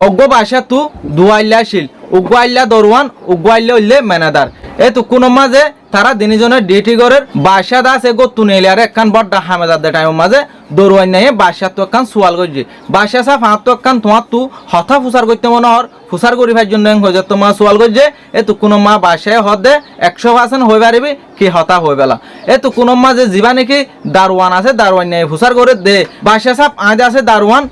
অজ্ঞ বাসা তু দুয়াইল্লা শিল উগুয়াইল্লা দরওয়ান উগুয়াইল্লা হইলে ম্যানেজার এ তো কোনো মাঝে তারা দিনজনের ডিউটি করে বাসা দাস এগো তুনেলি আর একখান বড় হামেদার দে টাইম মাঝে দরওয়াই নাই বাসা তো একখান সোয়াল করছি বাসা সাফ হাত তো একখান তোমার তু হতা ফুসার করতে মনে হর ফুসার করি ভাই জন্য হয়ে যেত তোমার সোয়াল করছে এ তো কোনো মা বাসায় হদে 100% হয়ে পারিবি কি হতা হয়ে বেলা এ তো কোনো মাঝে জীবা নাকি দারওয়ান আছে দারওয়ান নাই ফুসার করে দে বাসা সাফ আজ আছে দারওয়ান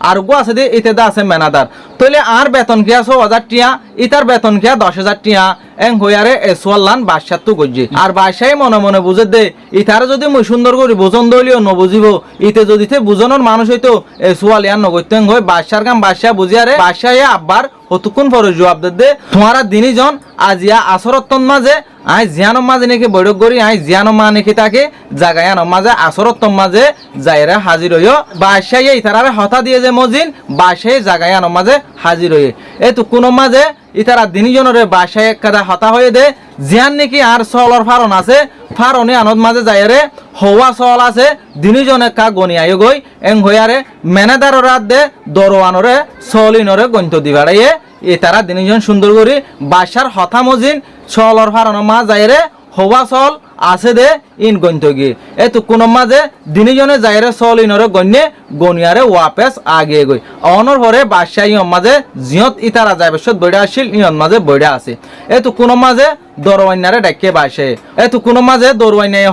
আর গো আছে দে এতে দা আছে ম্যানেজার তাহলে আর বেতন কি 6,000 টিয়া ইতার বেতন কি 10,000 টিয়া এং হইয়ারে এসওয়াল্লান বাদশাহ তো গজ্জি আর বাদশাই মনে মনে বুঝে দে ইতার যদি মই সুন্দর করি বুঝন দলিও নবুঝিব ইতে যদি তে বুঝনের মানুষ হইতো এসওয়াল ইয়ান নগতেন হই বাদশার কাম বাদশাহ বুঝিয়ারে বাদশাহ আব্বার হতুকুন পরে জবাব দে তোমারা দিনই জন আজিয়া আসরতন মাঝে আই জিয়ানো মাঝে নাকি বৈঠক করি আই জিয়ানো মা নাকি তাকে জাগায়ানো মাঝে আসরতন মাঝে যাইরা হাজির হইও বাদশাহ ইতারারে হতা দিয়ে যে মজিন বাদশাহ জাগায়ানো মাঝে হাজির হয়ে এই তো কোনো মাঝে ইতারা দিনজনের বাসায় একটা হতা হয়ে দে জিয়ান নাকি আর সলর ফারন আছে ফারনে আনদ মাঝে যাইরে হওয়া সল আছে দিনজনে কা গনিয়ায় গই এং হইয়ারে ম্যানেজার রাত দে দরওয়ানরে সলিনরে গন্ত দিবাড়াইয়ে এ তারা দিনজন সুন্দর করে বাসার হতা মজিন সলর ফারন মা যাইরে হওয়া সল আছে দে ইন গন্ত গিয়ে এ তো কোনো মাঝে দিনজনে যাইরে সল ইনরে গণ্যে গনিয়ারে ওয়াপেস আগে গই অনর পরে বাদশাহ ইয়ন মাঝে জিয়ত ইতারা যায় বসত বইড়া আসিল ইয়ন মাঝে বইড়া আছে এ তো কোনো মাঝে দরওয়াইনারে ডাকে বাসে এ তো কোনো মাঝে দরওয়াইনায়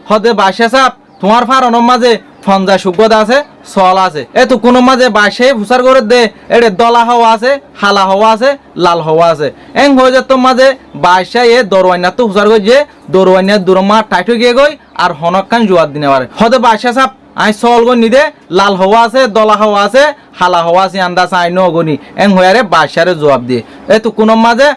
হদে বাসে সাপ তোমার ফারনের মাঝে ফঞ্জা সুগদ আছে সল আছে এ তো কোনো মাঝে বাসে ফুসার করে দে এড়ে দলা হওয়া আছে হালা হওয়া আছে লাল হওয়া আছে এং হয়ে যেত মাঝে বাসা এ দরওয়াইনা তো ফুসার করে যে দরওয়াইনা দুরমা টাইট গিয়ে গই আর হনকান জোয়ার দিনে পারে হদে বাসা সাপ আই সল গো নিদে লাল হওয়া আছে দলা হওয়া আছে হালা হওয়া আছে আন্দাজ আই নগনি এং হয়ারে বাসারে জবাব দিয়ে এ তো কোনো মাঝে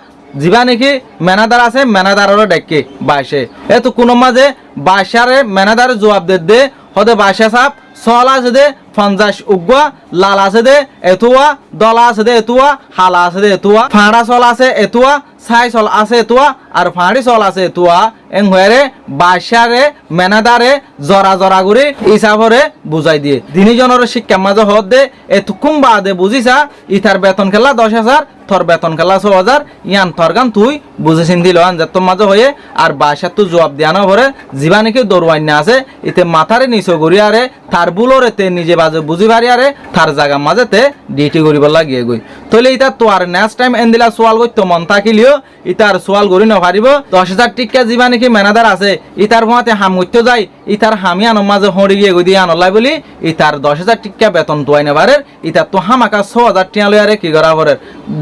জিবা নাকি ম্যানেজার আছে ম্যানেজারেরও ডেকে বাসে এ তো কোনো মাঝে বাসারে ম্যানেজার জবাব দে হদে বাসা সাপ সল আছে দে 50 উগুয়া লাল আছে দে এতুয়া দলা আছে দে এতুয়া হালা আছে দে এতুয়া ফাঁড়া সল আছে এতুয়া ছাই সল আছে এতুয়া আর ফাঁড়ি সল আছে এতুয়া এং হয়ে বাসারে ম্যানেজারে জরা জরা করে হিসাবরে বুঝাই দিয়ে দিনজনের শিক্ষা মাঝে হদ দে এতুকুম বাদে বুঝিছা ইতার বেতন খেলা 10,000 তোর বেতন খেলা 6,000 ইয়ান তোর গান তুই বুঝেছিন দিল আনজার তোর মাঝে হয়ে আর বাসার তো জবাব দেওয়ানো ভরে জীবা নাকি দরওয়াইনা আছে ইতে মাথারে নিচে গড়িয়ারে তার বুলোরে তে নিজে বাজে বুঝি পারিয়ারে তার জায়গা মাঝেতে ডিউটি করিবার লাগিয়ে গই তলে ইতা তো আর নেক্সট টাইম এন্দিলা সোয়াল করতো মন থাকিলিও ইতার সোয়াল করি নপারিব 10,000 টিকা জীবা নাকি ম্যানেজার আছে ইতার ভুয়াতে হাম করতে যাই ইতার হামি আনোর মাঝে হড়ি গিয়ে গই দিয়ে আনলাই বলি ইতার 10,000 টিকা বেতন তোয়াই নেবারের ইতার তো হামাকা 6,000 টিয়া লয়ারে কি করা ভরে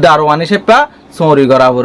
দারোয়ানি সেপা চৌরি করা ভরে